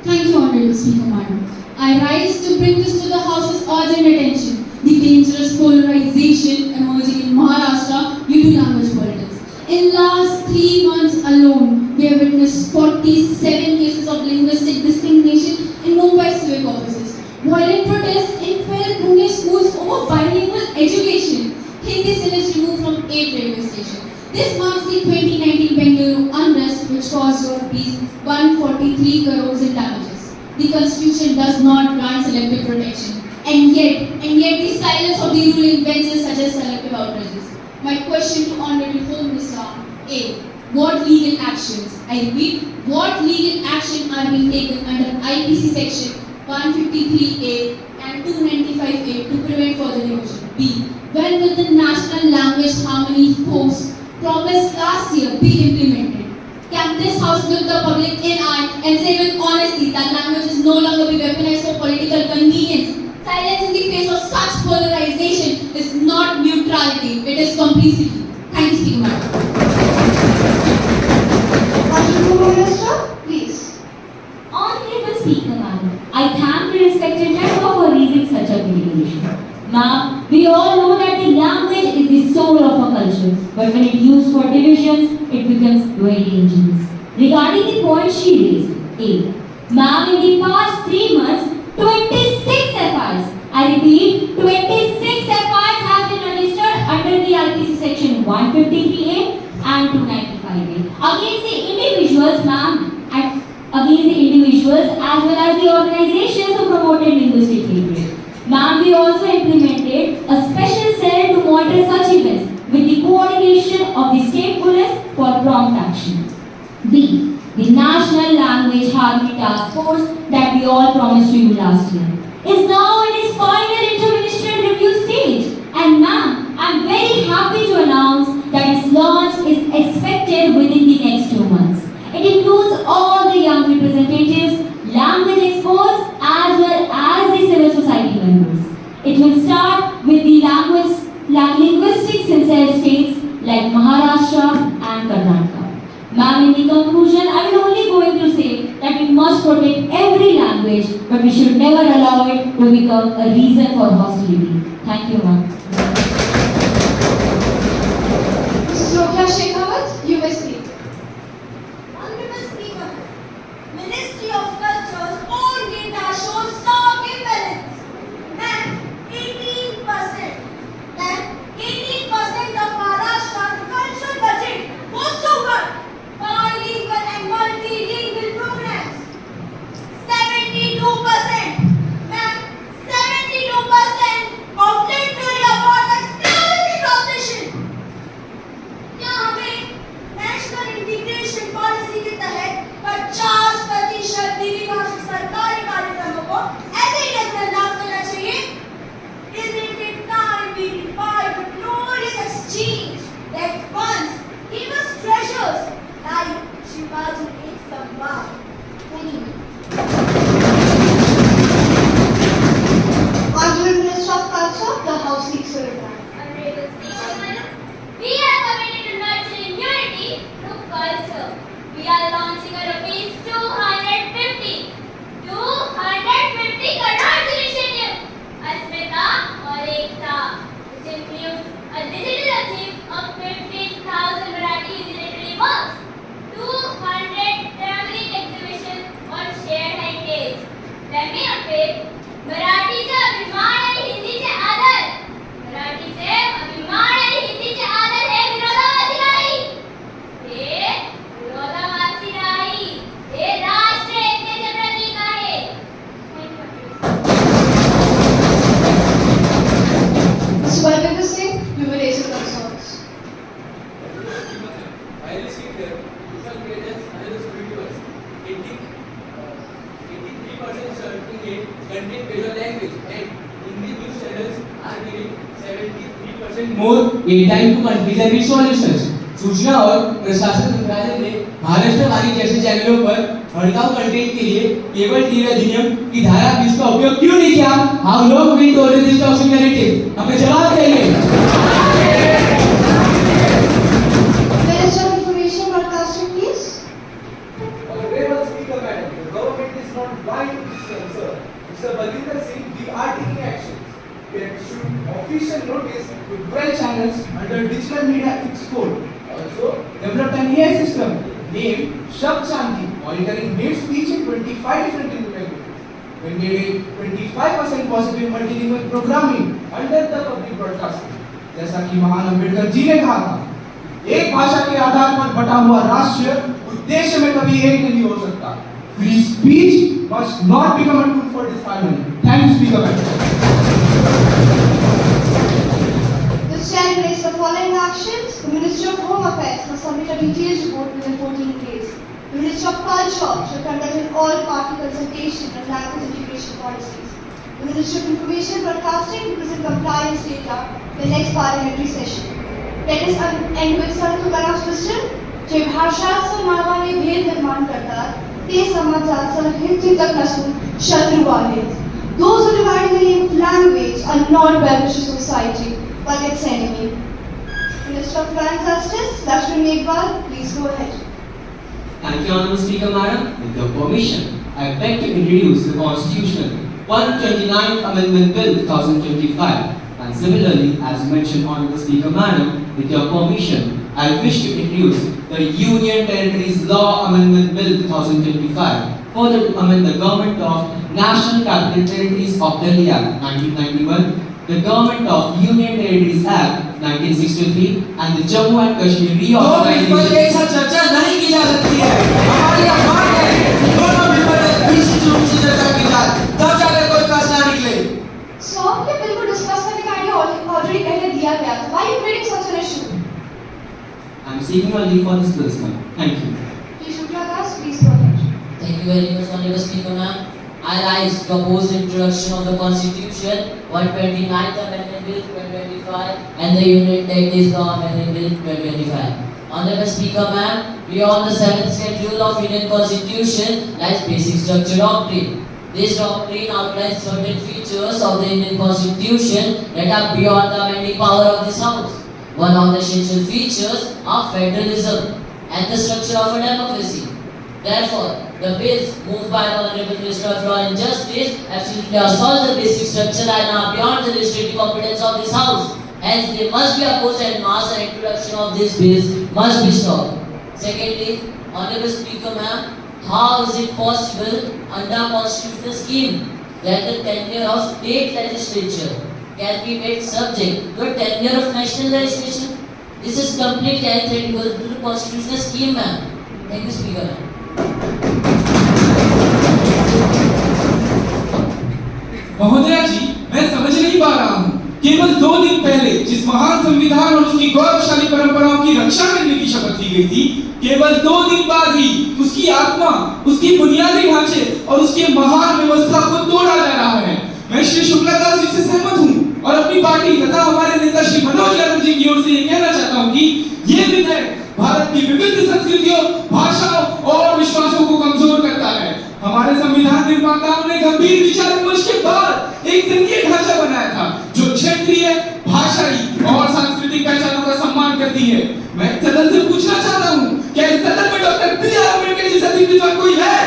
Thank you, Honorable Speaker Madam. I rise to bring this to the House's urgent attention, the dangerous polarization emerging in Maharashtra due to language politics. In last 3 months alone, we have witnessed 47 cases of linguistic discrimination in Mumbai civic offices. Violent protests in 12 Pune schools over bilingual education. Hindi syllabus removed from 8 railway stations. This marks the 2019 Bengaluru unrest which caused rupees 143 crores in damages. The constitution does not grant selective protection. And yet the silence of the ruling benches suggests selective outrages. My question to Honorable Home Minister are: A. What legal actions, I repeat, what legal action are being taken under IPC section 153A and 295A to prevent further erosion? B. When will the National Language Harmony Force promised last year be implemented? Can this House look the public in eye and say with honesty that language is no longer be weaponized for political convenience? Silence in the face of such polarization is not neutrality, it is complicity. Thank you, Speaker Madam. Honorable Minister, please. Honorable Speaker Madam, I thank the respected member for raising such a deliberation. Ma'am, we all know that the language is the soul of a culture, but when it used for divisions, it becomes very dangerous. Regarding the point she raised, A. Ma'am, in the past 3 months, 26 FIRs, I repeat, 26 FIRs have been registered under the IPC section 153A and 295A against the individuals, ma'am, and against the individuals as well as the organizations who promoted linguistic hatred. Ma'am, we also implemented a special cell to monitor such events with the coordination of the state police for prompt action. B. The National Language Harmony Task Force that we all promised to you last year is now in its final interministerial review stage. And ma'am, I'm very happy to announce that its launch is expected within the next 2 months. It includes all the young representatives, language experts, as well as the civil society members. It will start with the linguistics in said states like Maharashtra and Karnataka. Ma'am, in the conclusion, I will only going to say that we must protect every language, but we should never allow it to become a reason for hostility. Thank you, ma'am. Mrs. Rokia Shekhawat, you may speak. Honorable Speaker, Ministry of Culture's own data shows stark imbalance. That 18% of Maharashtra's cultural budget goes toward bilingual and multilingual programs. 72%. Ma'am, content based on language, and Hindi news channels are giving 73% more airtime to countries and rich solutions. सूचना और प्रशासन मंत्रालय ने महाराष्ट्रवाणी जैसे चैनलों पर भड़काऊ content के लिए केबल टीवी अधिनियम की धारा 20 का उपयोग क्यों नहीं किया? How long will tolerate this toxic narrative? हमें जवाब चाहिए। Minister of Information Broadcasting, please. Honorable Speaker, Madam, the government is not blind to this concern. Mr. Baljinder Singh, we are taking actions. We have issued official notice to 12 channels under Digital Media Ethics Code. Also, developed an AI system named Shabd Shanti, monitoring hate speech in 25 different languages. We made a 25% positive multilingual programming under the public broadcasting. जैसा कि महान अम्बेडकर जी ने कहा था, एक भाषा के आधार पर बटा हुआ राष्ट्र उद्देश्य में कभी एक नहीं हो सकता। Free speech must not become a tool for disharmony. Thank you, Speaker. This channel makes the following actions. The Minister of Home Affairs must submit a detailed report within 14 days. The Minister of Culture should conduct an all-party consultation on language integration policies. The Minister of Information Broadcasting to present compliance data in the next parliamentary session. Let us end with Santu Kalam's wisdom. जे भाषाचं नावाने भेद निर्माण करतात ते समाजाचं हित नसून शत्रू आहेत. Those who divide in the name of language are not beneficial to society, but its enemy. Minister of Land Justice, Lakshmi Meghwal, please go ahead. Thank you, Honorable Speaker, Madam. With your permission, I beg to introduce the Constitutional 129th Amendment Bill 2025. And similarly, as mentioned, Honorable Speaker, Madam, with your permission, I wish to introduce the Union Territories Law Amendment Bill 2025. Further to amend the Government of National Capital Territories of Delhi Act 1991, the Government of Union Territories Act 1963, and the Jammu and Kashmir Reorganization. एक साथ चर्चा नहीं की जा सकती है। हमारी अखबार है, दोनों बिल पर विशिष्ट रूप से चर्चा की जाए, तब जाकर कोई फैसला निकले। So, आपके बिल को डिस्कस करने का आइडिया ऑलरेडी पहले दिया गया था. Why are you creating such an issue? I am seeking your leave for this bill, ma'am. Thank you. Shukla Das, please go ahead. Thank you very much, Honorable Speaker, ma'am. I rise to oppose the introduction of the Constitution 129th Amendment Bill 2025 and the Union Territories Law Amendment Bill 2025. Honorable Speaker, ma'am, beyond the 7th schedule of Indian Constitution lies basic structure doctrine. This doctrine outlines certain features of the Indian Constitution that are beyond the amending power of this House. One of the essential features are federalism and the structure of a democracy. Therefore, the bills moved by the Honorable Minister of Law and Justice absolutely assault the basic structure and are beyond the legislative competence of this House. Hence, they must be opposed and mass and introduction of these bills must be stopped. Secondly, Honorable Speaker, ma'am, how is it possible under constitutional scheme that the tenure of state legislature can be made subject to a tenure of national legislation? This is completely antithetical to the constitutional scheme, ma'am. Thank you, Speaker. महोदया जी, मैं समझ नहीं पा रहा हूँ। केवल 2 दिन पहले जिस महान संविधान और उसकी गौरवशाली परंपराओं की रक्षा करने की शपथ ली गई थी, केवल 2 दिन बाद ही उसकी आत्मा, उसकी बुनियादी ढांचे और उसकी महान व्यवस्था को तोड़ा जा रहा है। मैं श्री शुक्ला दास जी से सहमत हूँ और अपनी पार्टी तथा हमारे नेता श्री मनोज यादव जी की ओर से ये कहना चाहता हूँ कि ये विधेयक भारत की विविध संस्कृतियों, भाषाओं और विश्वासों को कमजोर करता है। हमारे संविधान निर्माताओं ने गंभीर विचार विमर्श के बाद एक संघीय ढांचा बनाया था जो क्षेत्रीय, भाषाई और सांस्कृतिक पहचानों का सम्मान करती है। मैं सदन से पूछना चाहता हूँ, क्या इस सदन में डॉक्टर बी.आर. अम्बेडकर जैसा दिग्गज कोई है?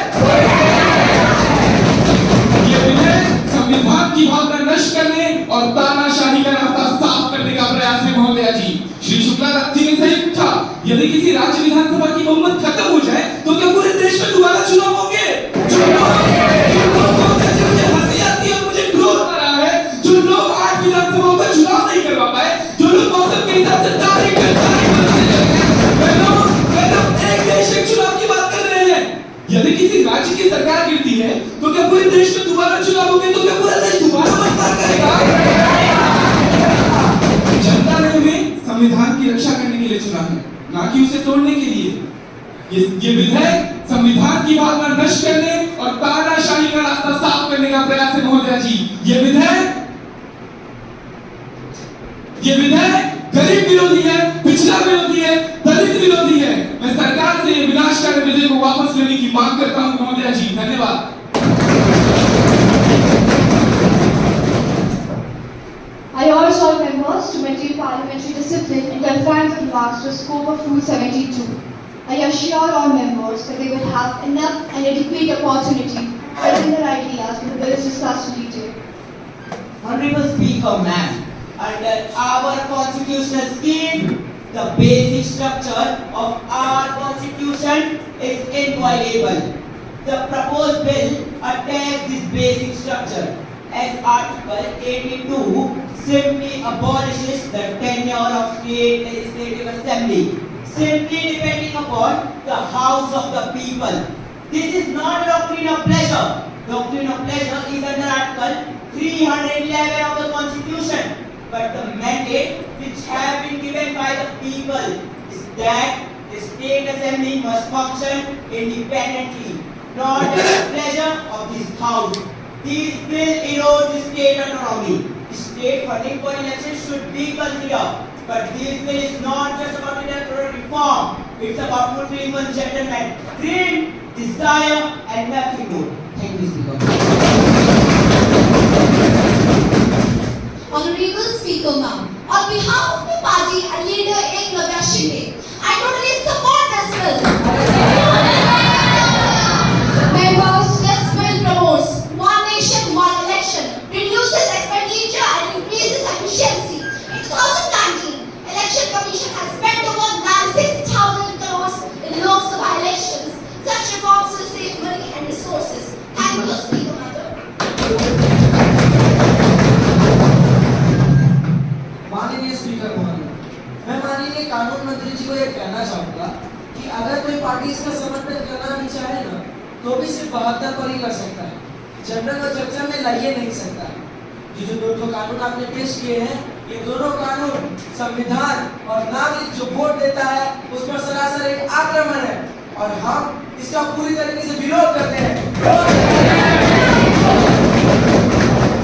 ये विधेयक संविधान की भावना नष्ट करने और तानाशाही का रास्ता साफ करने का प्रयास है महोदया जी। श्री शुक्ला जी ने सही पूछा, यदि किसी राज्य विधानसभा की बहुमत खत्म हो जाए तो क्या पूरे देश में दोबारा चुनाव होंगे? जो मुझे हंसी आती है, मुझे क्रोध आ रहा है, जो लोग 8 विधानसभाओं का चुनाव नहीं करवा पाए, जो लोग मौसम के हिसाब से तारीख एक देश एक चुनाव की बात कर रहे हैं। यदि किसी राज्य की सरकार गिरती है तो क्या पूरे देश में दोबारा चुनाव होंगे? तो क्या पूरा देश दोबारा मतदान करेगा? जनता ने हमें संविधान की रक्षा करने के लिए चुना है, ना कि उसे तोड़ने के लिए। ये विधेयक संविधान की भावना नष्ट करने और तानाशाही का रास्ता साफ करने का प्रयास है महोदया जी। ये विधेयक गरीब विरोधी है, पिछड़ा विरोधी है, दलित विरोधी है। मैं सरकार से ये विनाशकारी विधेयक को वापस लेने की मांग करता हूं महोदया जी। धन्यवाद। I urge all members to maintain parliamentary discipline and confine the remarks to the scope of Rule 72. I assure all members that they will have enough and adequate opportunity to present their ideas when the bill is discussed in detail. Honorable Speaker, ma'am, under our constitutional scheme, the basic structure of our constitution is inviolable. The proposed bill attacks this basic structure, as Article 82 simply abolishes the tenure of state legislative assembly, simply depending upon the house of the people. This is not a doctrine of pleasure. Doctrine of pleasure is under Article 311 of the Constitution. But the mandate which have been given by the people is that the state assembly must function independently, not at the pleasure of this house. This bill erodes the state autonomy. State funding for elections should be considered. But this bill is not just about electoral reform. It's about fulfilling one gentleman dream, desire, and nothing more. Thank you, Speaker. Honorable Speaker, ma'am, on behalf of the party and leader Eklavya Shinde, I totally support this bill. Members, this bill promotes one nation, one election, reduces expenditure and increases efficiency. In 2019, Election Commission has spent over 96,000 crores in Lok Sabha elections. Such reforms will save money and resources. Thank you, Speaker, madam. माननीय speaker महोदय, मैं माननीय कानून मंत्री जी को ये कहना चाहूँगा कि अगर कोई पार्टी इसका समर्थन करना भी चाहे ना, तो भी सिर्फ 72 पर ही कर सकता है। जनरल और चर्चा में लाइए नहीं सकता है। ये जो दो कानून आपने पेश किए हैं, ये दोनों कानून संविधान और नागरिक जो वोट देता है उस पर सरासर एक आक्रमण है और हम इसका पूरी तरीके से विरोध करते हैं।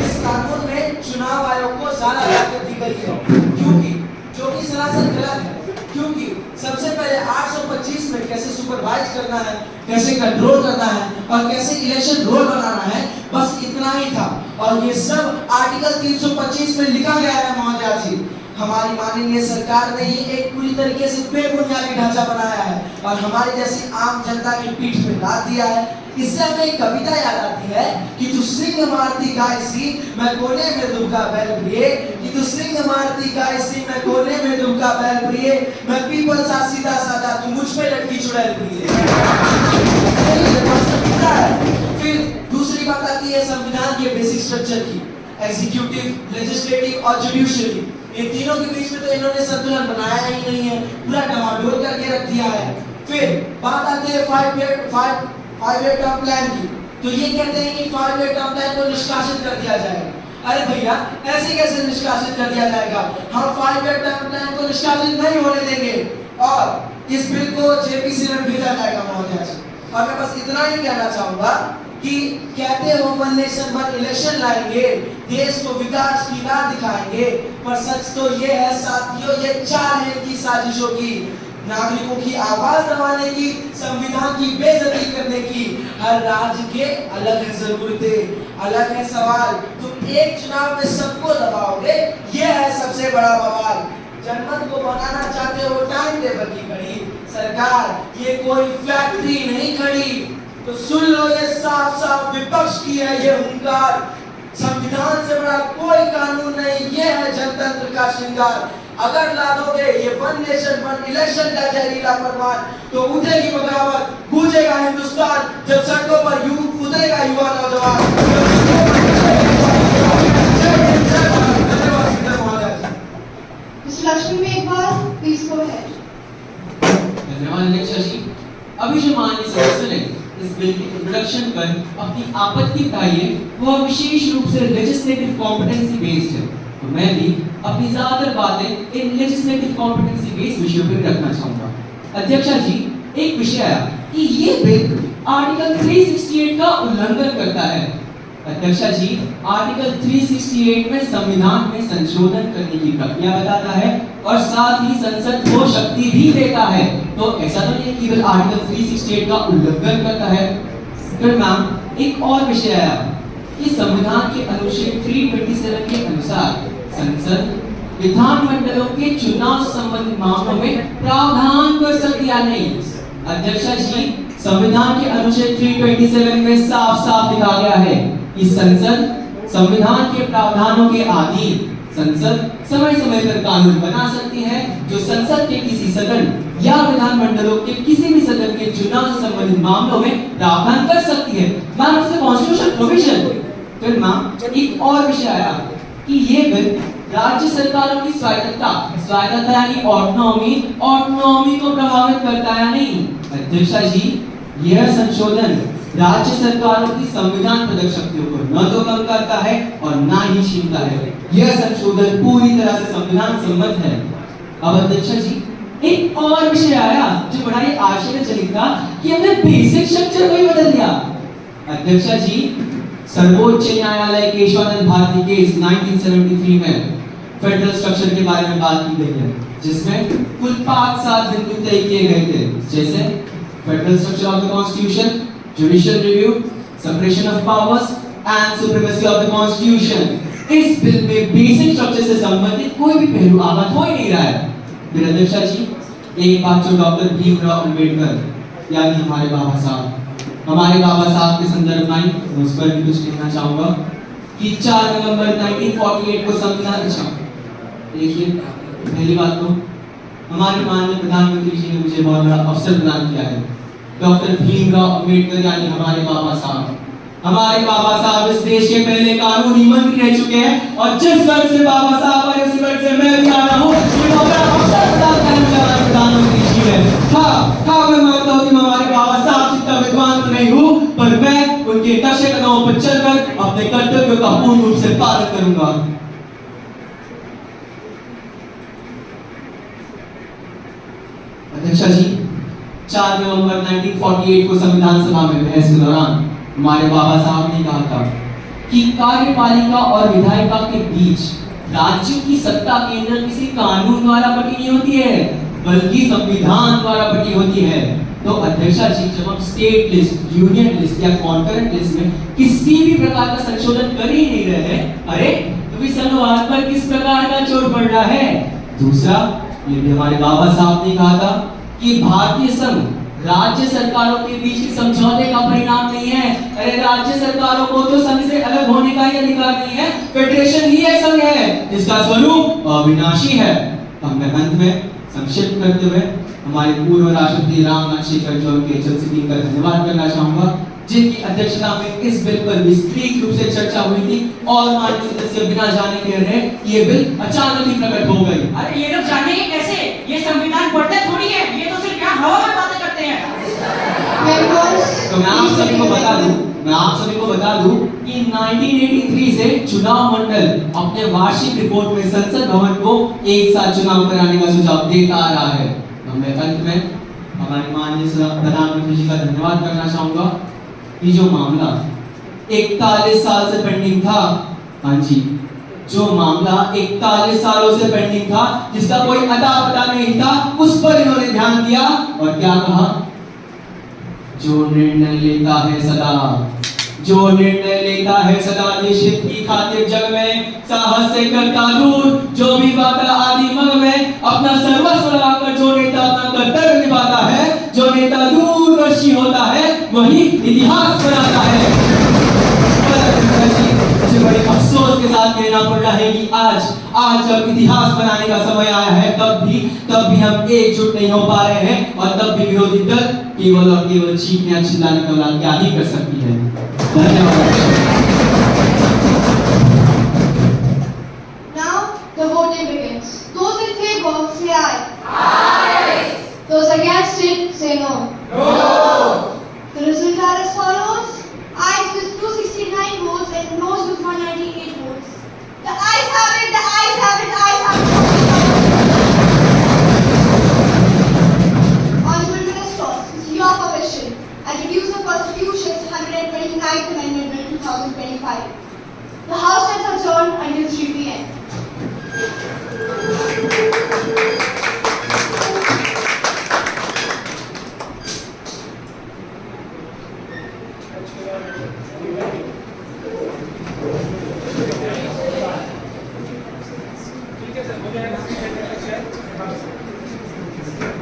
इस कानून में चुनाव आयोग को ज्यादा ताकत दी गई है, क्योंकि जो कि सरासर गलत है। क्योंकि सबसे पहले 825 में कैसे सुपरवाइज करना है, कैसे कंट्रोल करना है और कैसे इलेक्शन रोल बनाना है, बस इतना ही था। और ये सब आर्टिकल 325 में लिखा गया है महोदया जी। हमारी माननीय सरकार ने ये एक पूरी तरीके से बेबुनियादी ढांचा बनाया है और हमारी जैसी आम जनता की पीठ पे लाद दिया है। इससे हमें एक कविता याद आती है कि तू सिंह मारती गाय सी मैं कोने में दुबका बैल प्रिय, कि तू सिंह मारती गाय सी मैं कोने में दुबका बैल प्रिय, मैं पीपल सा सीधा साधा तू मुझ पे लटकी चुड़ैल प्रिय। फिर दूसरी बात आती है संविधान के बेसिक स्ट्रक्चर की, एग्जीक्यूटिव, लेजिस्लेटिव और जुडिशियरी। ये तीनों के बीच में तो इन्होंने संतुलन बनाया ही नहीं है, पूरा डमाडोल करके रख दिया है। फिर बात आती है 5 ईयर टर्म प्लान की, तो ये कहते हैं कि 5 ईयर टर्म प्लान को निष्कासित कर दिया जाएगा। अरे भैया, ऐसे कैसे निष्कासित कर दिया जाएगा? हम 5 ईयर टर्म प्लान को निष्कासित नहीं होने देंगे और इस बिल को जेपीसी में भेजा जाएगा महोदया जी। और मैं बस इतना ही कहना चाहूंगा कि कहते हो वन नेशन वन इलेक्शन लाएंगे, देश को विकास की राह दिखाएंगे, पर सच तो ये है साथियों, ये चाल है इनकी साजिशों की, नागरिकों की आवाज दबाने की, संविधान की बेइज्जती करने की। हर राज्य के अलग है जरूरतें, अलग है सवाल, तुम एक चुनाव में सबको दबाओगे, ये है सबसे बड़ा बवाल। जनमत को बनाना चाहते हो टाइम टेबल की घड़ी, सरकार ये कोई फैक्ट्री नहीं खड़ी, तो सुन लो ये साफ साफ विपक्ष की है ये हुंकार। संविधान से बड़ा कोई कानून नहीं, ये है जनतंत्र का श्रृंगार। अगर लादोगे ये वन नेशन वन इलेक्शन का जहरीला फरमान, तो उठेगी बगावत, गूंजेगा हिंदुस्तान, जब सड़कों पर उतरेगा युवा नौजवान। Mr. Lakshmi, एक बार please go ahead. धन्यवाद अध्यक्ष जी। अभी जो माननीय सदस्य ने इस बिल की इंट्रोडक्शन पर अपनी आपत्ति बताई है, वह विशेष रूप से लेजिस्लेटिव कॉम्पिटेंसी बेस्ड है, तो मैं भी अपनी ज्यादातर बातें इन लेजिस्लेटिव कॉम्पिटेंसी बेस्ड विषयों पर रखना चाहूंगा। अध्यक्षा जी, एक विषय आया कि ये बिल आर्टिकल 368 का उल्लंघन करता है। अध्यक्षा जी, आर्टिकल 368 में संविधान में संशोधन करने की प्रक्रिया बताता है और साथ ही संसद को शक्ति भी देता है। तो ऐसा तो नहीं केवल आर्टिकल 368 का उल्लंघन करता है। फिर मैम एक और विषय आया कि संविधान के अनुच्छेद 327 के अनुसार संसद विधानमंडलों के चुनाव संबंधी मामलों में प्रावधान कर सकती है नहीं। अध्यक्षा जी, संविधान के अनुच्छेद 327 में साफ-साफ लिखा गया है कि संसद संविधान के प्रावधानों के अधीन संसद समय-समय पर कानून बना सकती है जो संसद के किसी सदन या विधानमंडलों के किसी भी सदन के चुनाव से संबंधित मामलों में प्रावधान कर सकती है। मैम उससे कॉन्स्टिट्यूशन प्रोविजन। फिर मैम एक और विषय आया कि ये बिल राज्य सरकारों की स्वायत्तता यानी ऑटोनॉमी को प्रभावित करता है नहीं। अध्यक्षा जी, यह संशोधन राज्य सरकारों की संविधान प्रदत्त शक्तियों को न तो कम करता है और न ही छीनता है। यह संशोधन पूरी तरह से संविधान सम्मत है। अब अध्यक्षा जी एक और विषय आया जो बड़ा ही आश्चर्यजनक था कि हमने बेसिक स्ट्रक्चर को ही बदल दिया। अध्यक्षा जी, सर्वोच्च न्यायालय केशवानंद भारती केस 1973 में फेडरल स्ट्रक्चर के बारे में बात की गई है जिसमें कुल 5-7 बिंदु तय किए गए थे, जैसे federal structure of the constitution, judicial review, separation of powers and supremacy of the constitution. इस बिल में बेसिक स्ट्रक्चर से संबंधित कोई भी पहलू आगत हो ही नहीं रहा है। फिर अध्यक्षा जी एक बात जो डॉक्टर भीमराव अंबेडकर यानी हमारे बाबा साहब के संदर्भ में उस पर भी कुछ कहना चाहूंगा कि 4 नवंबर 1948 को संविधान देखिए, पहली बात तो हमारे माननीय प्रधानमंत्री जी ने मुझे बहुत बड़ा अवसर प्रदान किया है। डॉक्टर भीमराव अंबेडकर यानी हमारे बाबा साहब इस देश के पहले कानूनी मंत्री रह चुके हैं और जिस वर्ग से बाबा साहब आए उसी वर्ग से मैं भी आ रहा हूँ। प्रधानमंत्री जी है। हाँ मैं मानता हूँ कि मैं हमारे बाबा साहब जितना विद्वान तो नहीं हूँ, पर मैं उनके नक्शे कदमों पर चलकर अपने कर्तव्यों का पूर्ण रूप से पालन करूंगा। अध्यक्षा जी 4 नवंबर 1948 को संविधान सभा में बहस के दौरान हमारे बाबा साहब ने कहा था कि कार्यपालिका और विधायिका के बीच राज्यों की सत्ता केंद्र किसी कानून द्वारा बटी नहीं होती है बल्कि संविधान द्वारा बटी होती है। तो अध्यक्षा जी, जब हम स्टेट लिस्ट, यूनियन लिस्ट या कॉन्करेंट लिस्ट में किसी भी प्रकार का संशोधन कर ही नहीं रहे हैं, अरे तो फिर संविधान पर किस प्रकार का चोट पड़ रहा है। दूसरा, ये भी हमारे बाबा साहब ने कहा था कि भारतीय संघ राज्य सरकारों के बीच के समझौते का परिणाम नहीं है। अरे राज्य सरकारों को तो संघ से अलग होने का ही अधिकार नहीं है, फेडरेशन ही एक संघ है, इसका स्वरूप अविनाशी है। अब मैं अंत में संक्षिप्त करते हुए हमारे पूर्व राष्ट्रपति रामनाथ शेखर जी के एचएलसी टीम का धन्यवाद करना चाहूंगा जिनकी अध्यक्षता में इस बिल पर विस्तृत रूप से चर्चा हुई थी और माननीय सदस्य बिना जाने कह रहे हैं कि ये बिल अचानक ही प्रकट हो गई। अरे ये लोग जानेंगे कैसे? ये संविधान पढ़ते थोड़ी है, ये तो सिर्फ यहाँ हवा में बातें करते हैं। तो मैं आप सभी को बता दूं कि 1983 से चुनाव मंडल अपने वार्षिक रिपोर्ट में संसद भवन को एक साथ चुनाव कराने का सुझाव देता आ रहा है। तो मैं अंत में हमारे माननीय प्रधानमंत्री जी का धन्यवाद करना चाहूंगा कि जो मामला 41 साल से पेंडिंग था, हाँ जी, जो मामला 41 सालों से पेंडिंग था, जिसका कोई अता पता नहीं था, उस पर इन्होंने ध्यान दिया और क्या कहा, जो निर्णय लेता है सदा देश हित की खातिर जग में साहस से करता दूर, जो भी बाता आदि मग में अपना सर्वस्व लगाकर जो नेता अपना कर्तव्य निभाता है, जो नेता दूरदर्शी होता है वही इतिहास बनाता है। मुझे बड़े अफसोस के साथ कहना पड़ रहा है कि आज जब इतिहास बनाने का समय आया है तब भी हम एकजुट नहीं हो पा रहे हैं और तब भी विरोधी दल केवल और केवल चीखने चिल्लाने के अलावा क्या ही कर सकती है। धन्यवाद। Now the voting begins. Those in favor say aye. Aye. Those against it say no. No. The results are as follows. Ayes with 269 votes and noes with 198 votes. The ayes have it, the ayes have it, the ayes have it. Honorable Ministers, with your permission, I introduce the Constitution's 129th Amendment Bill 2025. The House has adjourned until 3 p.m.